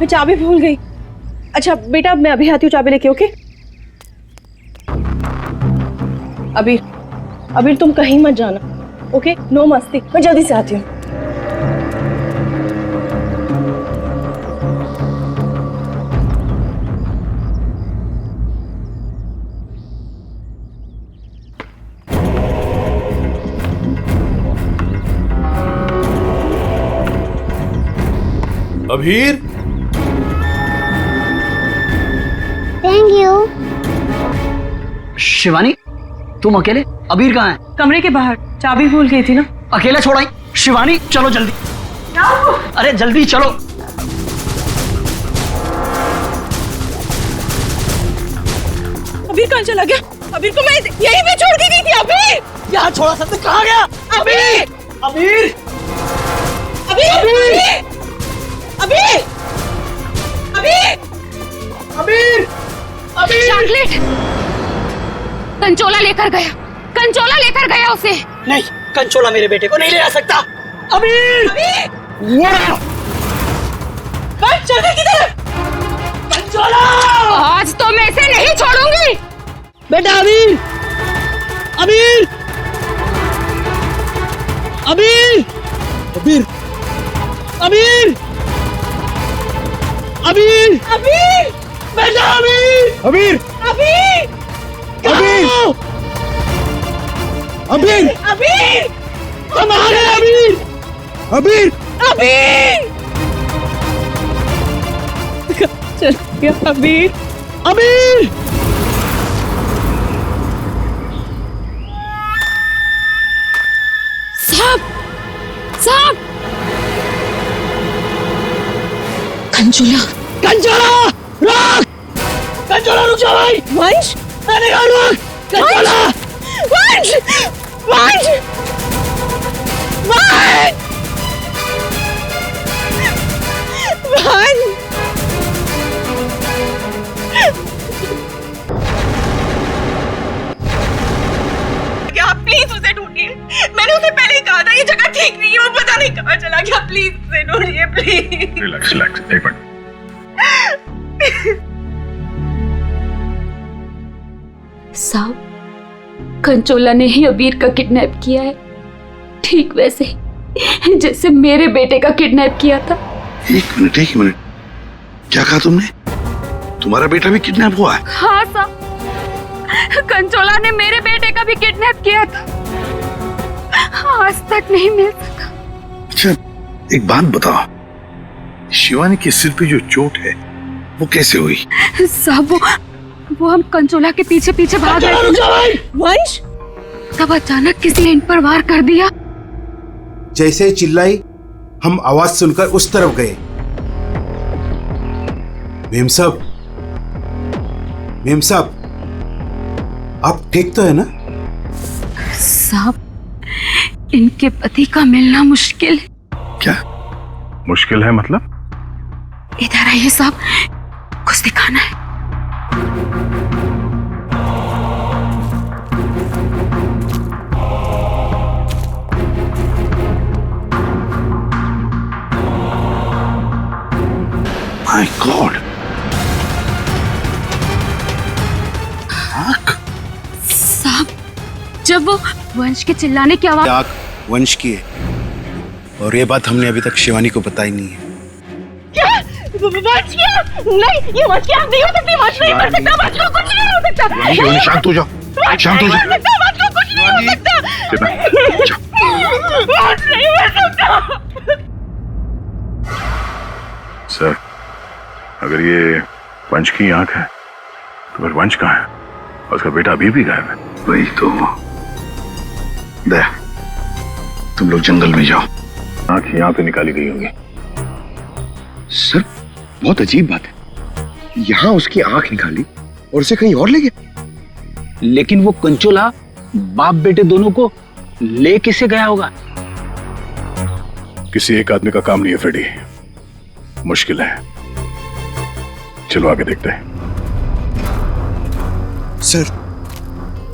मैं चाबी भूल गई। अच्छा बेटा मैं अभी आती हूँ चाबी लेके, ओके? अबीर, अबीर तुम कहीं मत जाना, ओके? नो मस्ती, मैं जल्दी से आती हूँ। Abhir, thank you. शिवानी तुम अकेले? अबीर कहाँ है? कमरे के बाहर, चाबी भूल गई थी ना। अकेला छोड़ाई? शिवानी चलो जल्दी, अरे जल्दी चलो। अबीर कहाँ चला गया? अबीर को मैं यहीं पे छोड़ के गई थी। अबीर यहाँ छोड़ा था, कहाँ गया? अबीर अबीर अबीर अबीर अबीर अबीर अबीर चॉकलेट कंचोला लेकर गया, कंचोला लेकर गया उसे। नहीं, कंचोला मेरे बेटे को नहीं ले आ सकता। अबीर चल गई किधर? कंचोला आज तो मैं इसे नहीं छोड़ूंगी। बेटा अबीर अबीर अबीर अबीर अबीर अबीर अबीर बेटा अबीर अबीर अबीर अबीर अबीर अबीर हम आ गए अबीर अबीर अबीर चल गया अबीर। अबीर साहब, साहब, कंचोला, कंचोला रुक, कंचोला रुक जा भाई। वंश मैंने कहा रुक, कंचोला वंश वंश वंश वंश क्या प्लीज उसे ढूंढिए। मैंने उसे पहले ही कहा था ये जगह ठीक नहीं है, वो पता नहीं कहाँ चला गया। प्लीज उसे ढूंढिए प्लीज। रिलैक्स रिलैक्स, एक मिनट। साहब, कंचोला ने ही अबीर का किडनैप किया है, ठीक वैसे ही जैसे मेरे बेटे का किडनैप किया था। एक मिनट, क्या कहा तुमने? तुम्हारा बेटा भी किडनैप हुआ है? हाँ साहब, कंचोला ने मेरे बेटे का भी किडनैप किया था, आज तक नहीं मिल सका। अच्छा, एक बात बताओ, शिवानी के सिर पे जो चोट है वो कैसे हुई? साहब वो हम कंचोला के पीछे पीछे भाग रहे थे, वंश तब अचानक किसी ने इन पर वार कर दिया। जैसे ही चिल्लाई हम आवाज सुनकर उस तरफ गए। मेम साहब आप ठीक तो है ना? साहब इनके पति का मिलना मुश्किल है। क्या मुश्किल है मतलब? इधर आइए साहब, कुछ दिखाना है। माय गॉड, साहब जब वो वंश के चिल्लाने की आवाज, आग वंश की है और ये बात हमने अभी तक शिवानी को बताई नहीं है। वंश क्या? नहीं ये वंश की आग नहीं हो सकती। वंश नहीं मर सकता, वंश को कुछ नहीं हो सकता। शिवानी शांत हो जाओ, शांत हो जाओ। वंश को कुछ नहीं हो सकता। वंश नहीं मर सकता। सर, अगर ये वंश की आंख है तो फिर वंश कहाँ है? और उसका बेटा अभी भी गायब है। वही तो। दया, तुम लोग जंगल में जाओ। आंख यहाँ पे निकाली गई होंगी। सर बहुत अजीब बात है, यहाँ उसकी आंख निकाली और उसे कहीं और ले गया। लेकिन वो कंचोला बाप बेटे दोनों को ले किसे गया होगा? किसी एक आदमी का काम नहीं है फ्रेडी, मुश्किल है। चलो आगे देखते हैं। सर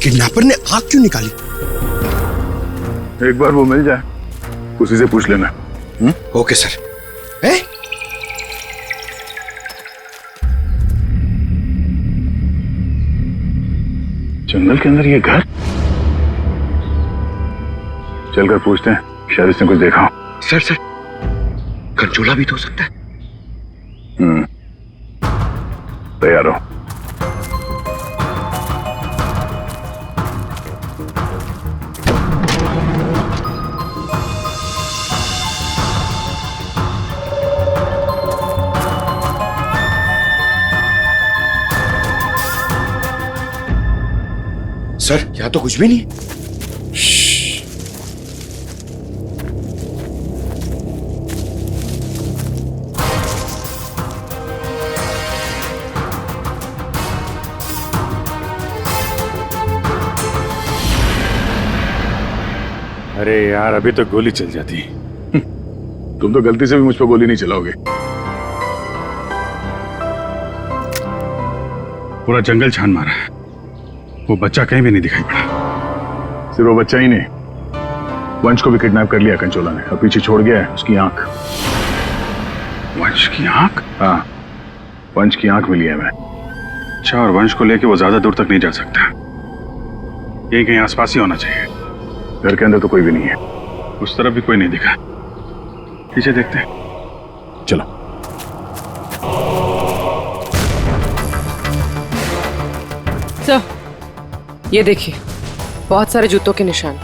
किडनैपर ने आंख क्यों निकाली? एक बार वो मिल जाए उसी से पूछ लेना। Okay sir. जंगल के अंदर ये घर? चलकर पूछते हैं, शायद इसने कुछ देखा हो। सर कंचोला भी तो हो सकता है। तैयार हो? सर यहाँ तो कुछ भी नहीं। अरे यार, अभी तो गोली चल जाती। तुम तो गलती से भी मुझ पर गोली नहीं चलाओगे। पूरा जंगल छान मारा, वो बच्चा कहीं भी नहीं दिखाई पड़ा। सिर्फ वो बच्चा ही नहीं, वंश को भी किडनैप कर लिया कंचोला ने और पीछे छोड़ गया है उसकी आंख। वंश की आंख? हाँ, वंश की आंख मिली है मैं। अच्छा, और वंश को लेके वो ज्यादा दूर तक नहीं जा सकता, यही कहीं आसपास ही होना चाहिए। घर के अंदर तो कोई भी नहीं है, उस तरफ भी कोई नहीं दिखा। पीछे देखते हैं, चलो। सर, ये देखिए, बहुत सारे जूतों के निशान।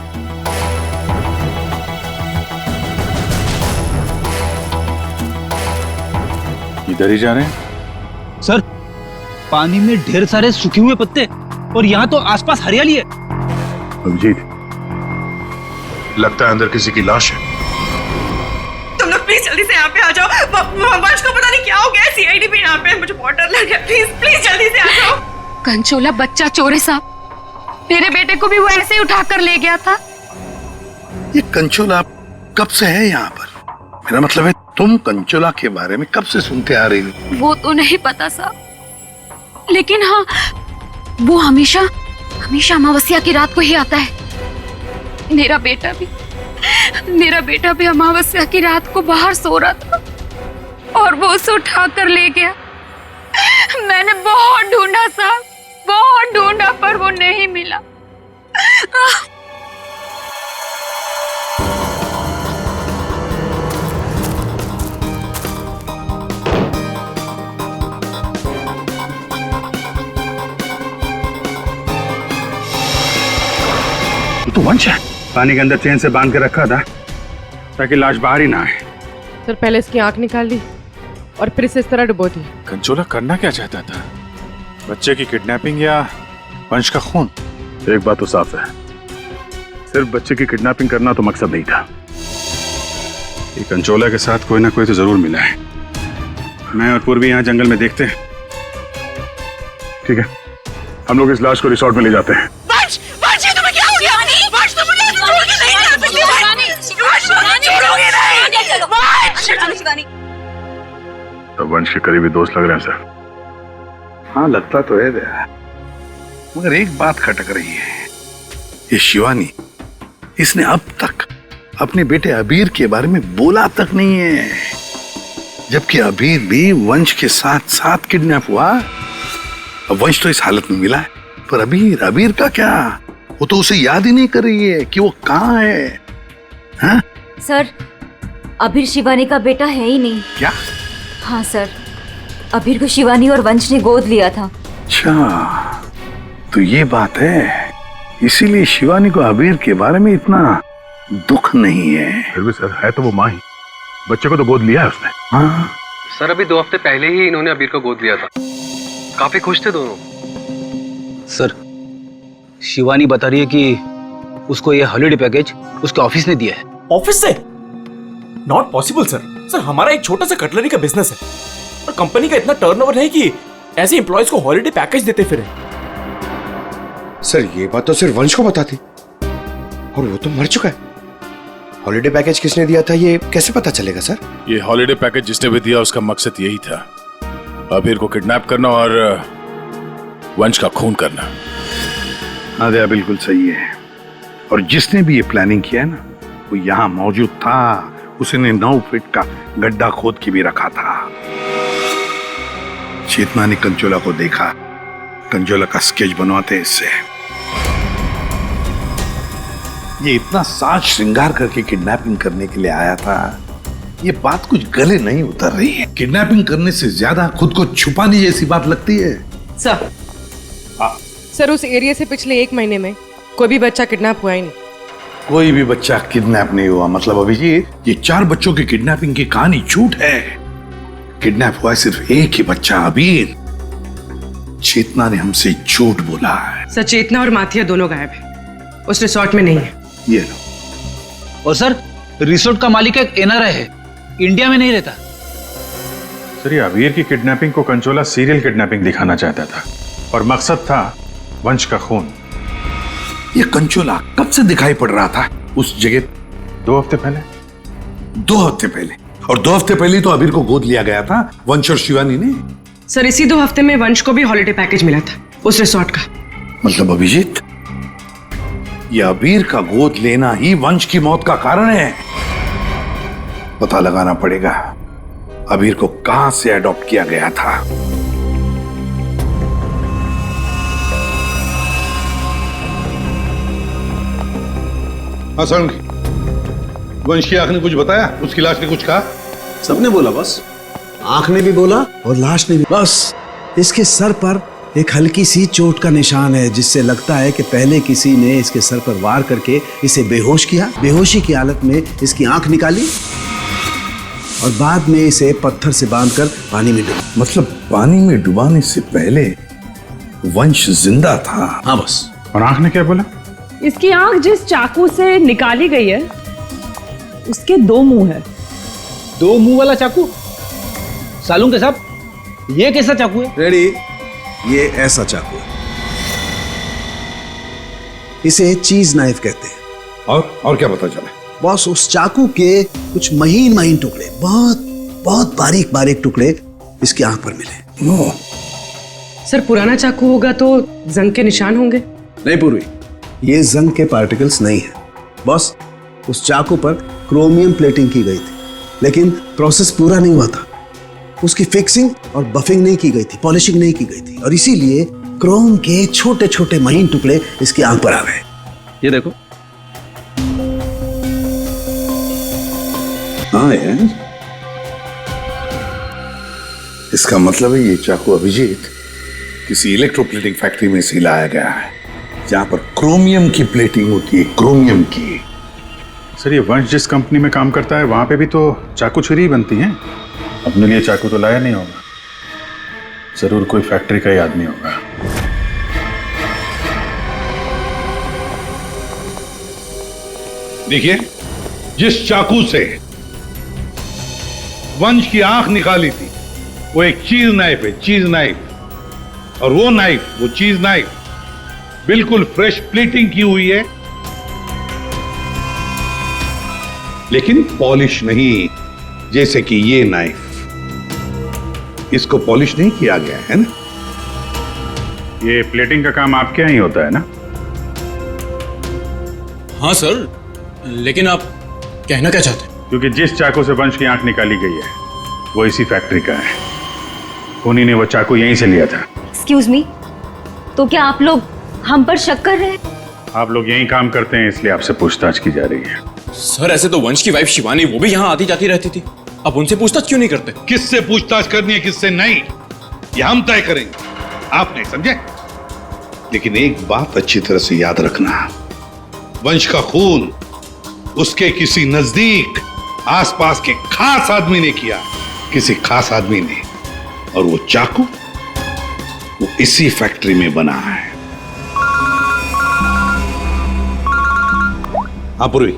इधर ही जा रहे हैं? सर, पानी में ढेर सारे सूखे हुए पत्ते और यहाँ तो आसपास हरियाली है। अभिजीत, लगता है अंदर किसी की लाश है। तुम लोग प्लीज जल्दी से यहाँ पे आ जाओ। वंश को पता नहीं क्या हो गया, सीआईडी भी यहाँ पे है, मुझे बहुत डर लग गया। प्लीज जल्दी से आ जाओ। कंचोला बच्चा चोर है साहब, मेरे बेटे को भी वो ऐसे ही उठा कर ले गया था। ये कंचोला कब से है यहाँ पर? मेरा मतलब है, तुम कंचोला के बारे में कब से सुनते आ रही हो? वो तो नहीं पता साहब, लेकिन हाँ, वो हमेशा अमावस्या की रात को ही आता है। मेरा बेटा भी अमावस्या की रात को बाहर सो रहा था और वो उसे उठा कर ले गया। मैंने बहुत ढूंढा साहब, बहुत ढूंढा, पर वो नहीं मिला। तो वंश है, पानी के अंदर चेन से बांध के रखा था ताकि लाश बाहर ही ना आए। सर, पहले इसकी आंख निकाल ली और फिर इसे इस तरह डुबो दी। कंचोला करना क्या चाहता था? बच्चे की किडनैपिंग या वंश का खून? एक बात तो साफ है, सिर्फ बच्चे की किडनैपिंग करना तो मकसद नहीं था। ये कंचोला के साथ कोई ना कोई तो जरूर मिला है। मैं और पूर्वी यहाँ जंगल में देखते हैं। ठीक है, हम लोग इस लाश को रिसोर्ट में ले जाते हैं। वंश, ये तुम्हें क्या हो गया? वंश, तुम मुझे छोड़ के नहीं जा सकते। वंश, छोड़ोगे नहीं। तो वंश के करीबी दोस्त लग रहे हैं सर। हाँ, लगता तो है दया, मगर एक बात खटक रही है। ये शिवानी, इसने अब तक अपने बेटे अबीर के बारे में बोला तक नहीं है, जबकि अबीर भी वंश के साथ साथ किडनैप हुआ। अब वंश तो इस हालत में मिला है, पर अबीर का क्या? वो तो उसे याद ही नहीं कर रही है कि वो कहाँ है। हाँ? सर, अबीर शिवानी का बेटा है ही नहीं। क्या? हाँ सर, अबीर को शिवानी और वंश ने गोद लिया था। अच्छा, तो ये बात है, इसीलिए शिवानी को अबीर के बारे में इतना दुख नहीं है। फिर भी सर, है तो वो माँ ही, बच्चे को तो गोद लिया है उसने। हाँ सर, अभी 2 हफ्ते पहले ही इन्होंने अबीर को गोद लिया था। काफी खुश थे दोनों। सर, शिवानी बता रही है कि उसको ये हॉलिडे पैकेज उसके ऑफिस ने दिया है। ऑफिस से? Not possible sir. सर, हमारा एक छोटा सा कटलरी का बिजनेस है और कंपनी का इतना टर्नओवर है कि ऐसे एम्प्लॉयज को हॉलिडे पैकेज देते फिरे। सर, ये बात तो सिर्फ वंश को पता थी और वो तो मर चुका है। हॉलिडे पैकेज किसने दिया था ये कैसे पता चलेगा सर? ये हॉलिडे पैकेज जिसने भी दिया उसका मकसद यही था, अबीर को किडनैप करना और वंश का खून करना। हाँ दया, बिल्कुल सही है। और जिसने भी ये प्लानिंग किया है ना, वो यहाँ मौजूद था। उसने 9 फीट का गड्ढा खोद के भी रखा था। चेतना ने कंचोला को देखा, कंचोला का स्केच बनवाते इससे। ये इतना साज श्रृंगार करके किडनैपिंग करने के लिए आया था, ये बात कुछ गले नहीं उतर रही है। किडनैपिंग करने से ज्यादा खुद को छुपाने जैसी बात लगती है। सर सर उस एरिया से पिछले 1 महीने में कोई भी बच्चा किडनैप हुआ ही नहीं। कोई भी बच्चा किडनैप नहीं हुआ मतलब अभिजीत, ये 4 बच्चों की किडनैपिंग की कहानी झूठ है। किडनैप हुआ सिर्फ एक ही बच्चा, अबीर। चेतना ने हमसे झूठ बोला है। सर चेतना और माथिया दोनों गायब है, उस रिसोर्ट में नहीं है। ये लो। और सर रिसोर्ट का मालिक एक एनआरआई है, इंडिया में नहीं रहता। सर ये अबीर की किडनैपिंग को कंचोला सीरियल किडनैपिंग दिखाना चाहता था और मकसद था वंश का खून। ये कंचोला कब से दिखाई पड़ रहा था उस जगह? 2 हफ्ते पहले। 2 हफ्ते पहले? और 2 हफ्ते पहले तो अबीर को गोद लिया गया था वंश और शिवानी ने। सर इसी 2 हफ्ते में वंश को भी हॉलिडे पैकेज मिला था उस रिसोर्ट का। मतलब अभिजीत, ये अबीर का गोद लेना ही वंश की मौत का कारण है। पता लगाना पड़ेगा अबीर को कहां से अडॉप्ट किया गया था। हाँ सर, वंश की आंख ने कुछ बताया? उसकी लाश ने कुछ कहा? सबने बोला बस, आंख ने भी बोला और लाश ने भी। बस इसके सर पर एक हल्की सी चोट का निशान है, जिससे लगता है कि पहले किसी ने इसके सर पर वार करके इसे बेहोश किया, बेहोशी की हालत में इसकी आंख निकाली और बाद में इसे पत्थर से बांधकर पानी में डुबा। मतलब पानी में डुबाने से पहले वंश जिंदा था? हाँ बस। और आंख ने क्या बोला? इसकी आंख जिस चाकू से निकाली गई है उसके 2 मुंह है। 2 मुंह वाला चाकू? सालून के साहब, ये कैसा चाकू है? रेडी, ये ऐसा चाकू है, इसे चीज नाइफ कहते हैं। और क्या पता चला? बॉस उस चाकू के कुछ महीन महीन टुकड़े, बहुत बहुत बारीक बारीक टुकड़े इसकी आंख पर मिले। नो सर पुराना चाकू होगा तो जंग के निशान होंगे। नहीं पूर्वी, ये जंग के पार्टिकल्स नहीं है बॉस। उस चाकू पर क्रोमियम प्लेटिंग की गई थी, लेकिन प्रोसेस पूरा नहीं हुआ था। उसकी फिक्सिंग और बफिंग नहीं की गई थी, पॉलिशिंग नहीं की गई थी, और इसीलिए क्रोम के छोटे छोटे महीन टुकड़े इसकी आंख पर आ गए। ये देखो। हाँ यार, इसका मतलब है ये चाकू अभिजीत किसी इलेक्ट्रोप्लेटिंग फैक्ट्री में से लाया गया है, जहां पर क्रोमियम की प्लेटिंग होती है, क्रोमियम की। सर ये वंश जिस कंपनी में काम करता है वहां पे भी तो चाकू छुरी बनती हैं। अपने लिए चाकू तो लाया नहीं होगा, जरूर कोई फैक्ट्री का ही आदमी होगा। देखिए, जिस चाकू से वंश की आंख निकाली थी वो एक चीज नाइफ है, चीज नाइफ। और वो नाइफ, वो चीज नाइफ बिल्कुल फ्रेश प्लेटिंग की हुई है, लेकिन पॉलिश नहीं, जैसे कि ये नाइफ। इसको पॉलिश नहीं किया गया है ना। ये प्लेटिंग का काम आपके यहाँ ही होता है ना? हाँ सर, लेकिन आप कहना क्या चाहते हैं? क्योंकि जिस चाकू से वंश की आंख निकाली गई है वो इसी फैक्ट्री का है। उन्हीं ने वो चाकू यहीं से लिया था। एक्सक्यूज मी, तो क्या आप लोग हम पर शक कर रहे हैं? आप लोग यहीं काम करते हैं इसलिए आपसे पूछताछ की जा रही है। सर ऐसे तो वंश की वाइफ शिवानी वो भी यहाँ आती जाती रहती थी, आप उनसे पूछताछ क्यों नहीं करते? किससे पूछताछ करनी है किससे नहीं, ये हम तय करेंगे, आप नहीं, समझे? लेकिन एक बात अच्छी तरह से याद रखना, वंश का खून उसके किसी नजदीक आसपास के खास आदमी ने किया, किसी खास आदमी ने, और वो चाकू वो इसी फैक्ट्री में बना है। हाँ पूर्वी,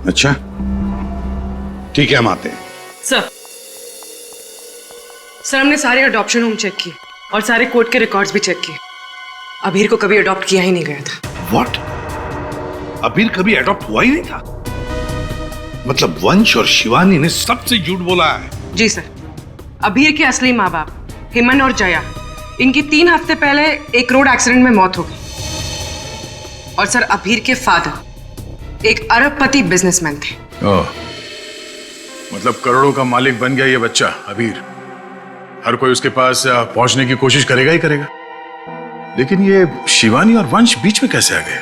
अच्छा ठीक है, हम आते हैं। सर हमने सारे अडॉप्शन होम चेक किए और सारे कोर्ट के रिकॉर्ड्स भी चेक किए। अबीर को कभी अडॉप्ट किया ही नहीं गया था। व्हाट? अबीर कभी अडॉप्ट हुआ ही नहीं था? मतलब वंश और शिवानी ने सबसे झूठ बोला है? जी सर, अबीर के असली माँ बाप हेमन और जया, इनकी 3 हफ्ते पहले एक रोड एक्सीडेंट में मौत हो गई। और सर अबीर के फादर एक अरबपति बिजनेसमैन थे। मतलब करोड़ों का मालिक बन गया ये बच्चा अबीर। हर कोई उसके पास पहुंचने की कोशिश करेगा ही करेगा। लेकिन ये शिवानी और वंश बीच में कैसे आ गए?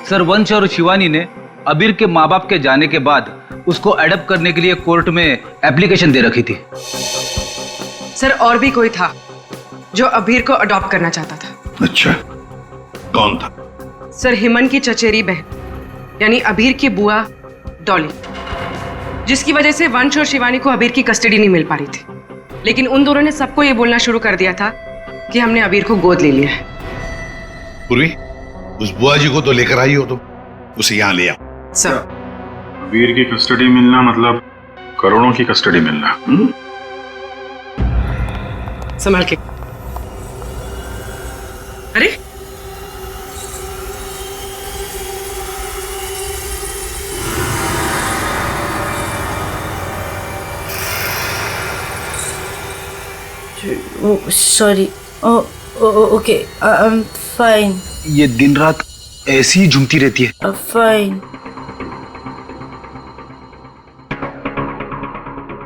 सर वंश और शिवानी ने अबीर के माँ बाप के जाने के बाद उसको अडॉप्ट करने के लिए कोर्ट में एप्लीकेशन दे रखी थी। सर और भी कोई था जो अबीर को अडॉप्ट करना चाहता था। अच्छा, कौन था? सर हिमन की चचेरी बहन यानी अबीर की बुआ डॉली, जिसकी वजह से वंश और शिवानी को अबीर की कस्टडी नहीं मिल पा रही थी। लेकिन उन दोनों ने सबको ये बोलना शुरू कर दिया था कि हमने अबीर को गोद ले लिया है। पूर्वी, उस बुआ जी को तो लेकर आई हो तुम, उसे यहाँ ले आओ। सर अबीर की कस्टडी मिलना मतलब करोड़ों की कस्टडी मिलना। संभाल के। अरे sorry. Okay, I am fine. ये दिन रात ऐसी ही झूमती रहती है। फाइन।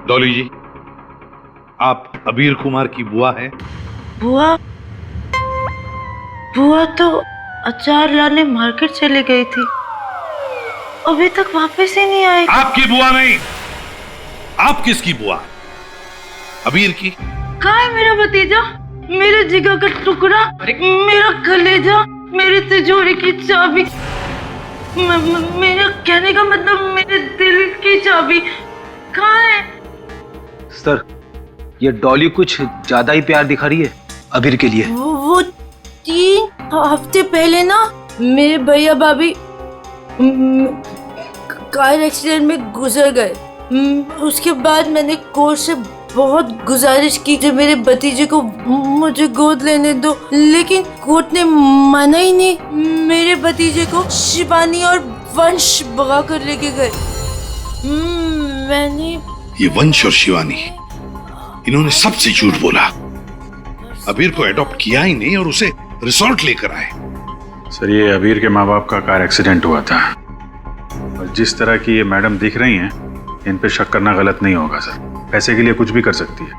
डॉली जी, आप अबीर कुमार की बुआ हैं? बुआ? बुआ तो अचार लाने मार्केट चली गई थी, अभी तक वापस ही नहीं आई। आपकी बुआ नहीं, आप किसकी बुआ? अबीर की? कहाँ है मेरा भतीजा, मेरे जिगर का टुकड़ा, मेरा कलेजा, मेरी तिजोरी की चाबी, मेरा कहने का मतलब मेरे दिल की चाबी कहाँ है? सर ये डॉली कुछ ज्यादा ही प्यार दिखा रही है अबीर के लिए। वो 3 हफ्ते पहले ना मेरे भैया भाभी कार एक्सीडेंट में गुजर गए। उसके बाद मैंने कोर्ट से बहुत गुजारिश की कि मेरे भतीजे को मुझे गोद लेने दो, लेकिन कोर्ट ने माना ही नहीं। मेरे भतीजे को शिवानी और वंश भगा कर लेके गए। मैंने ये वंश और शिवानी, इन्होंने सबसे झूठ बोला। अबीर को एडॉप्ट किया ही नहीं और उसे रिसोर्ट लेकर आए। सर ये अबीर के माँ बाप का कार एक्सीडेंट हुआ था, और जिस तरह की ये मैडम दिख रही हैं, इन पे शक करना गलत नहीं होगा सर। पैसे के लिए कुछ भी कर सकती है,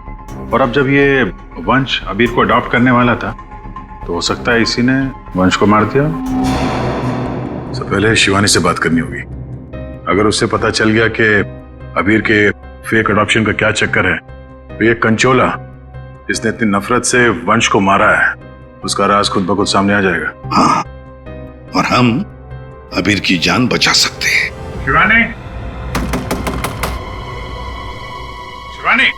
और अब जब ये वंश अबीर को अडॉप्ट करने वाला था तो हो सकता है इसी ने वंश को मार दिया। सब पहले शिवानी से बात करनी होगी। अगर उससे पता चल गया कि अबीर के फेक अडॉप्शन का क्या चक्कर है, तो ये कंचोला इसने इतनी नफरत से वंश को मारा है, उसका राज खुद ब खुद सामने आ जाएगा। हाँ, और हम अबीर की जान बचा सकते हैं। शिवानी, शिवानी,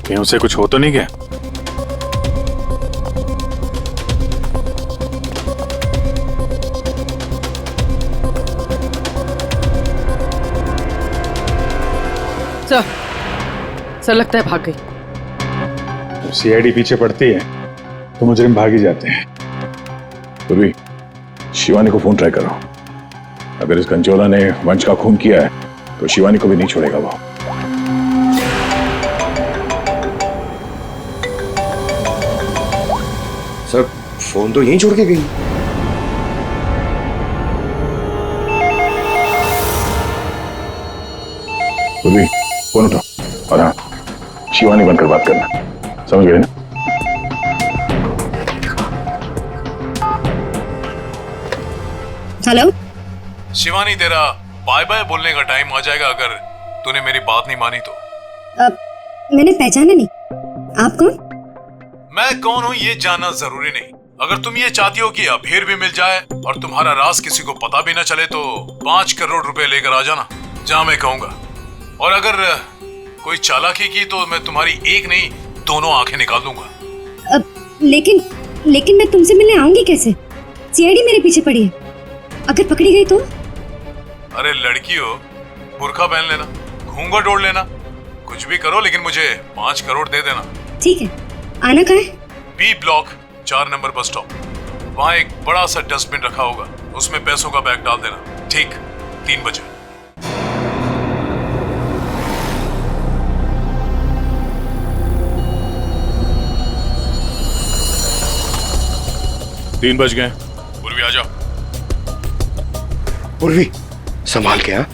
कहीं उसे कुछ हो तो नहीं गया? सर लगता है भाग गई। सीआईडी पीछे पड़ती है तो मुजरिम भाग ही जाते हैं। पूर्वी, शिवानी को फोन ट्राई करो। अगर इस कंचोला ने वंश का खून किया है तो शिवानी को भी नहीं छोड़ेगा वो। सर फोन तो यहीं छोड़ के गई। पूर्वी, फोन उठाओ और हाँ, शिवानी बनकर बात करना, समझ गए ना? हेलो शिवानी, तेरा बाय बाय बोलने का टाइम आ जाएगा अगर तूने मेरी बात नहीं मानी तो। मैंने पहचाना नहीं, आप कौन? मैं कौन हूँ ये जानना जरूरी नहीं। अगर तुम ये चाहती हो कि अबीर भी मिल जाए और तुम्हारा राज किसी को पता भी न चले तो 5 करोड़ रुपए लेकर आ जाना, जहाँ मैं कहूँगा। और अगर कोई चालाकी की तो मैं तुम्हारी एक नहीं 2 आंखें निकाल दूंगा। लेकिन मैं तुमसे मिलने आऊंगी कैसे? सीआईडी मेरे पीछे पड़ी है, अगर पकड़ी गई तो? अरे लड़की हो, बुर्का पहन लेना, घूंघट ओढ़ लेना, कुछ भी करो, लेकिन मुझे 5 करोड़ दे देना। ठीक है, आना कहाँ है? B block 4 number bus stop. वहाँ एक बड़ा सा डस्टबिन रखा होगा, उसमें पैसों का बैग डाल देना, ठीक 3 बजे। तीन बज गए। पूर्वी आ जाओ। पूर्वी संभाल के। हाँ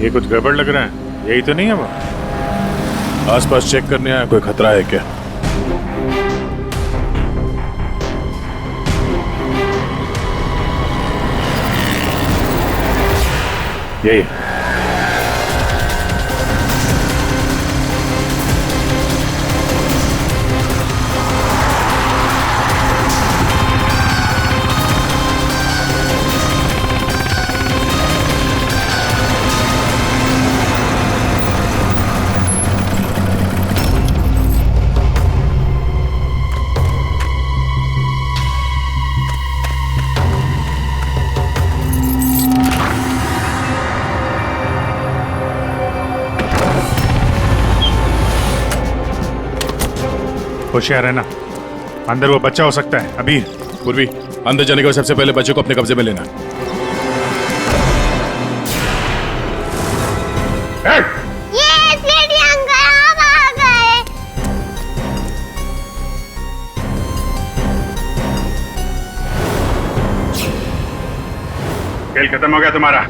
ये कुछ गड़बड़ लग रहा है, यही तो नहीं है वो? आसपास चेक करने आया, कोई खतरा है क्या? यही होशियार है ना, अंदर वो बच्चा हो सकता है। अभी पूर्वी, अंदर जाने के बाद सबसे पहले बच्चे को अपने कब्जे में लेना। खेल खत्म हो गया तुम्हारा।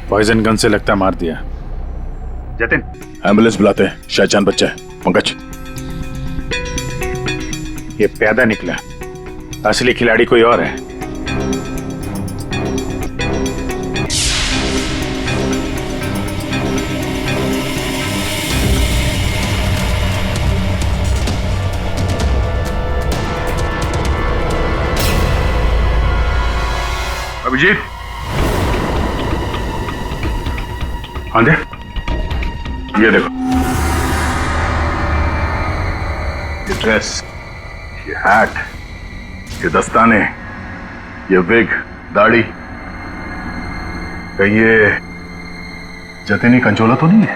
पॉइजन गन से लगता मार दिया। जतिन, एम्बुलेंस बुलाते हैं, शायद जान बच्चा है। पंकज, ये प्यादा निकला, असली खिलाड़ी कोई और है। अभिजीत, हाँ दे, ये देखो, ये ड्रेस, ये हैट, ये दस्ताने, ये विग, दाढ़ी, कहीं ये जतिन ही कंचोला तो नहीं है?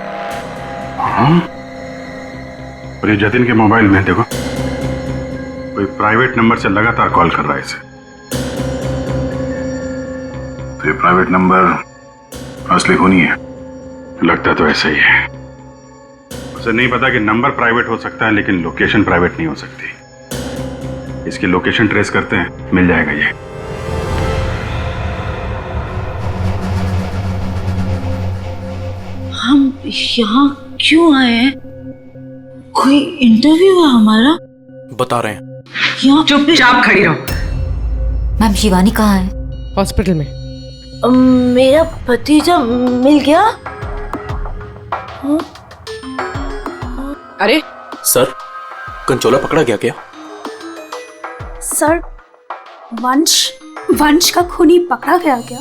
हाँ, और ये जतिन के मोबाइल में देखो, कोई प्राइवेट नंबर से लगातार कॉल कर रहा है इसे। तो ये प्राइवेट नंबर असली खूनी है, लगता तो ऐसा ही है। उसे नहीं पता कि नंबर प्राइवेट हो सकता है, लेकिन लोकेशन प्राइवेट नहीं हो सकती। इसकी लोकेशन ट्रेस करते हैं, मिल जाएगा ये। हम यहाँ क्यों आए हैं? कोई इंटरव्यू है हमारा? बता रहे हैं। यहाँ चुपचाप खड़ी रहो। मैम, शिवानी कहाँ है? हॉस्पिटल में। मेरा भतीजा मिल गया? हाँ? अरे सर, कंचोला पकड़ा गया क्या? सर, वंश का खूनी पकड़ा गया क्या?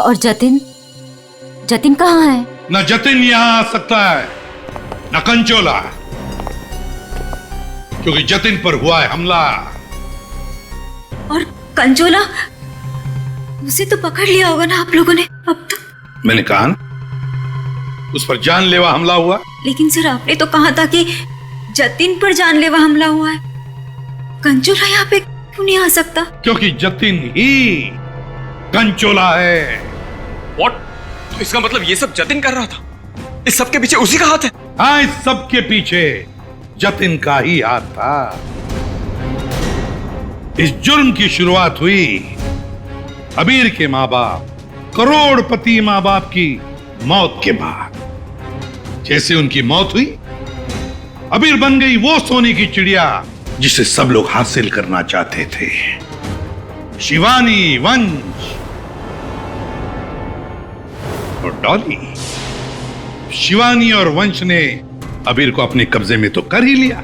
और जतिन? जतिन कहाँ है? न जतिन यहाँ आ सकता है, न कंचोला, क्योंकि जतिन पर हुआ है हमला। और कंचोला, उसे तो पकड़ लिया होगा ना आप लोगों ने अब तक? मैंने कहा ना, उस पर जानलेवा हमला हुआ। लेकिन सर, आपने तो कहा था कि जतिन पर जानलेवा हमला हुआ है। कंचोला यहाँ पे क्यों नहीं आ सकता? क्योंकि जतिन ही कंचोला है। What? तो इसका मतलब ये सब जतिन कर रहा था? इस सब के पीछे उसी का हाथ है? हाँ, इस सब के पीछे जतिन का ही हाथ था। इस जुर्म की शुरुआत हुई अबीर के माँ बाप, करोड़पति माँ बाप की मौत के बाद। जैसे उनकी मौत हुई, अबीर बन गई वो सोने की चिड़िया जिसे सब लोग हासिल करना चाहते थे। शिवानी, वंश और डॉली। शिवानी और वंश ने अबीर को अपने कब्जे में तो कर ही लिया,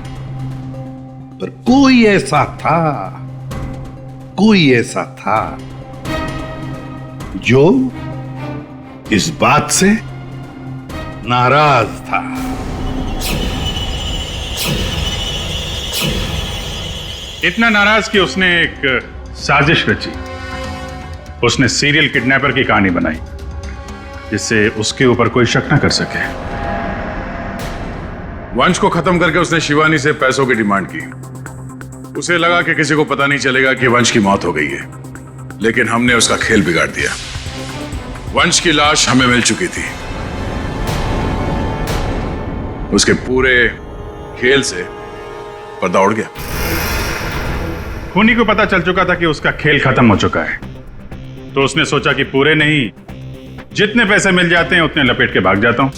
पर कोई ऐसा था जो इस बात से नाराज था। इतना नाराज कि उसने एक साजिश रची। उसने सीरियल किडनैपर की कहानी बनाई, जिससे उसके ऊपर कोई शक न कर सके। वंश को खत्म करके उसने शिवानी से पैसों की डिमांड की। उसे लगा कि किसी को पता नहीं चलेगा कि वंश की मौत हो गई है, लेकिन हमने उसका खेल बिगाड़ दिया। वंश की लाश हमें मिल चुकी थी। उसके पूरे खेल से पर्दा उड़ गया। खूनी को पता चल चुका था कि उसका खेल खत्म हो चुका है, तो उसने सोचा कि पूरे नहीं, जितने पैसे मिल जाते हैं उतने लपेट के भाग जाता हूं।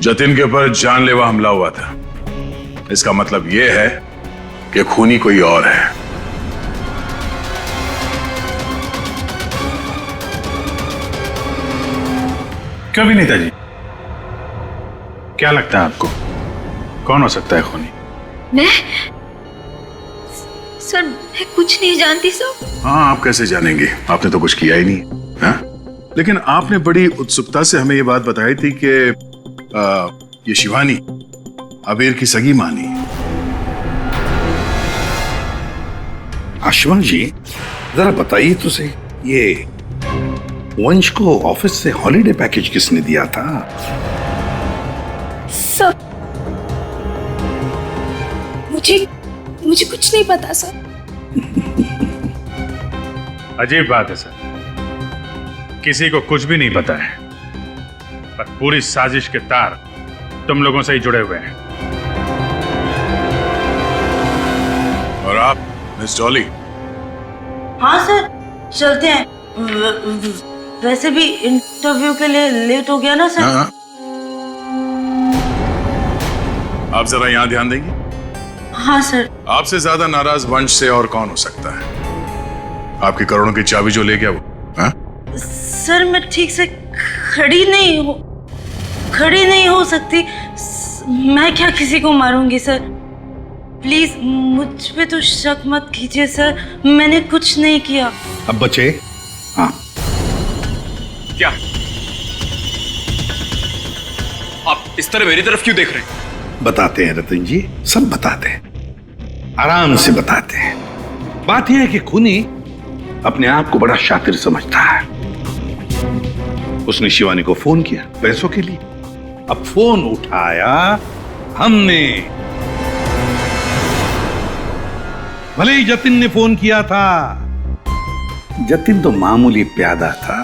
जतिन के ऊपर जानलेवा हमला हुआ था, इसका मतलब यह है कि खूनी कोई और है। क्यों विनीता जी, क्या लगता है आपको कौन हो सकता है खूनी? मैं सर, मैं कुछ नहीं जानती सर। हाँ, आप कैसे जानेंगे, आपने तो कुछ किया ही नहीं। हाँ? लेकिन आपने बड़ी उत्सुकता से हमें ये बात बताई थी कि ये शिवानी अबीर की सगी मानी। आशुमान जी, जरा बताइए तो सही, ये वंश को ऑफिस से हॉलिडे पैकेज किसने दिया था? सर, मुझे कुछ नहीं पता सर। अजीब बात है सर, किसी को कुछ भी नहीं पता है, पर पूरी साजिश के तार तुम लोगों से ही जुड़े हुए हैं। और आप मिस डॉली? हाँ सर, चलते हैं। वैसे भी इंटरव्यू के लिए लेट हो गया ना सर। हाँ। आप जरा यहाँ ध्यान देंगे? हाँ सर। आपसे ज्यादा नाराज वंश से और कौन हो सकता है? आपकी करोड़ों की चाबी जो ले गया वो। हाँ? सर, मैं ठीक से खड़ी नहीं हो सकती। मैं क्या किसी को मारूंगी सर? प्लीज मुझ पे तो शक मत कीजिए सर, मैंने कुछ नहीं किया। अब बचे? हाँ। क्या आप इस तरह मेरी तरफ क्यों देख रहे हैं? बताते हैं रतन जी, सब बताते हैं, आराम से बताते हैं। बात यह है कि खूनी अपने आप को बड़ा शातिर समझता है। उसने शिवानी को फोन किया पैसों के लिए। अब फोन उठाया हमने, भले ही जतिन ने फोन किया था। जतिन तो मामूली प्यादा था,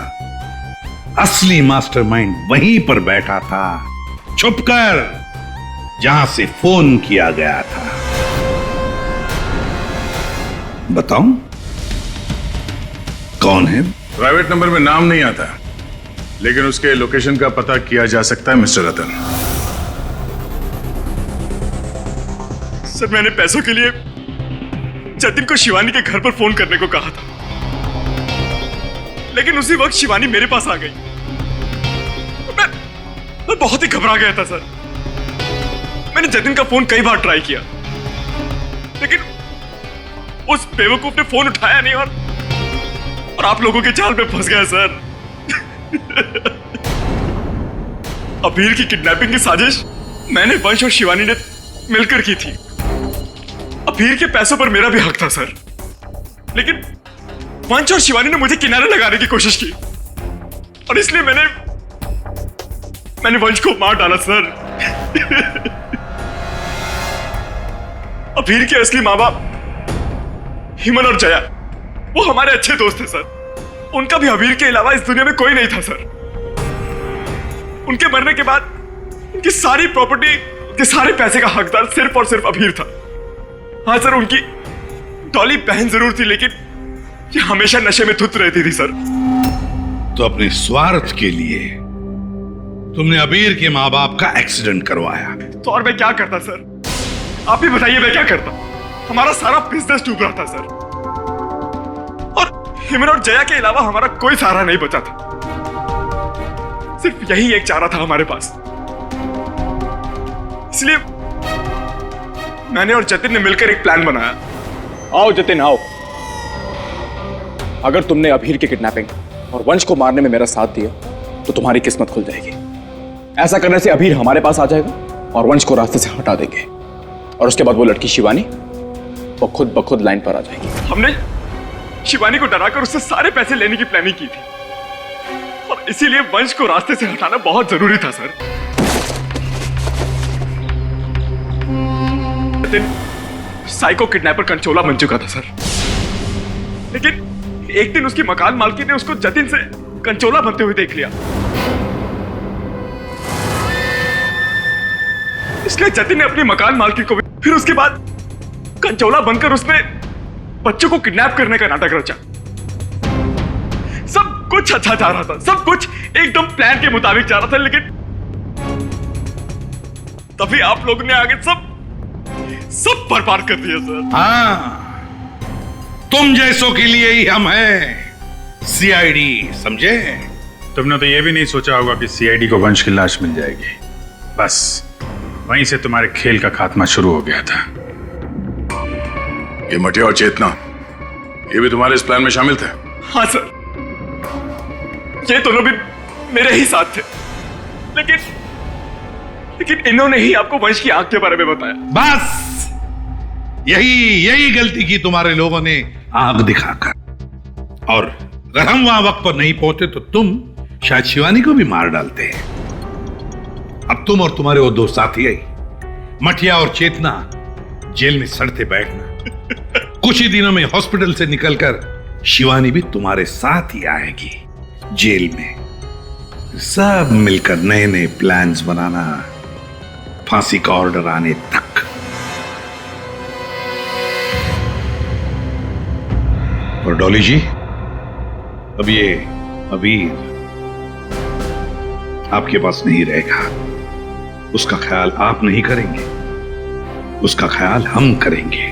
असली मास्टरमाइंड वहीं पर बैठा था, छुपकर, जहां से फोन किया गया था। बताऊं कौन है? प्राइवेट नंबर में नाम नहीं आता, लेकिन उसके लोकेशन का पता किया जा सकता है मिस्टर रतन। सर, मैंने पैसों के लिए जतिन को शिवानी के घर पर फोन करने को कहा था, लेकिन उसी वक्त शिवानी मेरे पास आ गई। मैं बहुत ही घबरा गया था सर। मैंने जतिन का फोन कई बार ट्राई किया, लेकिन उस बेवकूफ ने फोन उठाया नहीं और आप लोगों के जाल में फंस गया सर। अबीर की किडनैपिंग की साजिश मैंने, वंश और शिवानी ने मिलकर की थी। अबीर के पैसों पर मेरा भी हक था सर, लेकिन वंश और शिवानी ने मुझे किनारे लगाने की कोशिश की और इसलिए मैंने वंश को मार डाला सर। अबीर के असली माँ बाप हिमन और जया, वो हमारे अच्छे दोस्त थे सर। उनका भी अबीर के अलावा इस दुनिया में कोई नहीं था सर। उनके मरने के बाद उनकी सारी प्रॉपर्टी, उनके सारे पैसे का हकदार सिर्फ और सिर्फ अबीर था। हाँ सर, उनकी डॉली बहन जरूर थी, लेकिन ये हमेशा नशे में धुत रहती थी सर। तो अपने स्वार्थ के लिए तुमने अबीर के माँ बाप का एक्सीडेंट करवाया। तो और मैं क्या करता सर? आप ही बताइए, मैं क्या करता? हमारा सारा बिजनेस डूब रहा था सर, और हिमन और जया के अलावा हमारा कोई सहारा नहीं बचा था। सिर्फ यही एक चारा था हमारे पास, इसलिए मैंने और जतिन ने मिलकर एक प्लान बनाया। आओ जतिन, आओ। अगर तुमने अबीर की किडनैपिंग और वंश को मारने में मेरा साथ दिया तो तुम्हारी किस्मत खुल जाएगी। ऐसा करने से अबीर हमारे पास आ जाएगा और वंश को रास्ते से हटा देंगे, और उसके बाद वो लड़की शिवानी वो खुद ब खुद लाइन पर आ जाएगी। हमने शिवानी को डराकर उससे सारे पैसे लेने की प्लानिंग की थी, और इसीलिए वंश को रास्ते से हटाना बहुत जरूरी था सर। साइको किडनैपर कंचोला बन चुका था सर, लेकिन एक दिन उसकी मकान मालकिन ने उसको जतिन से कंचोला बनते हुए देख लिया। इसलिए जतिन ने अपनी मकान मालकिन को, फिर उसके बाद कंचोला बनकर उसने बच्चों को किडनैप करने का नाटक रचा। सब कुछ अच्छा जा रहा था, सब कुछ एकदम प्लान के मुताबिक जा रहा था, लेकिन तभी आप लोगों ने आगे सब बर्बाद कर दिया सर। हाँ, तुम जैसों के लिए ही हम हैं सीआईडी, समझे? तुमने तो ये भी नहीं सोचा होगा कि सीआईडी को वंश की लाश मिल जाएगी। बस वहीं से तुम्हारे खेल का खात्मा शुरू हो गया था। ये मटिया और चेतना, ये भी तुम्हारे इस प्लान में शामिल थे? हाँ सर, ये दोनों भी मेरे ही साथ थे, लेकिन इन्होंने ही आपको वंश की आंख के बारे में बताया। बस यही गलती की तुम्हारे लोगों ने, आंख दिखाकर। और अगर हम वहां वक्त पर नहीं पहुंचे तो तुम शायद शिवानी को भी मार डालते। अब तुम और तुम्हारे वो दो साथी आई, मटिया और चेतना, जेल में सड़ते बैठना। कुछ ही दिनों में हॉस्पिटल से निकलकर शिवानी भी तुम्हारे साथ ही आएगी जेल में। सब मिलकर नए नए प्लान्स बनाना, फांसी का ऑर्डर आने तक। और डॉली जी, अब ये अबीर आपके पास नहीं रहेगा। उसका ख्याल आप नहीं करेंगे, उसका ख्याल हम करेंगे।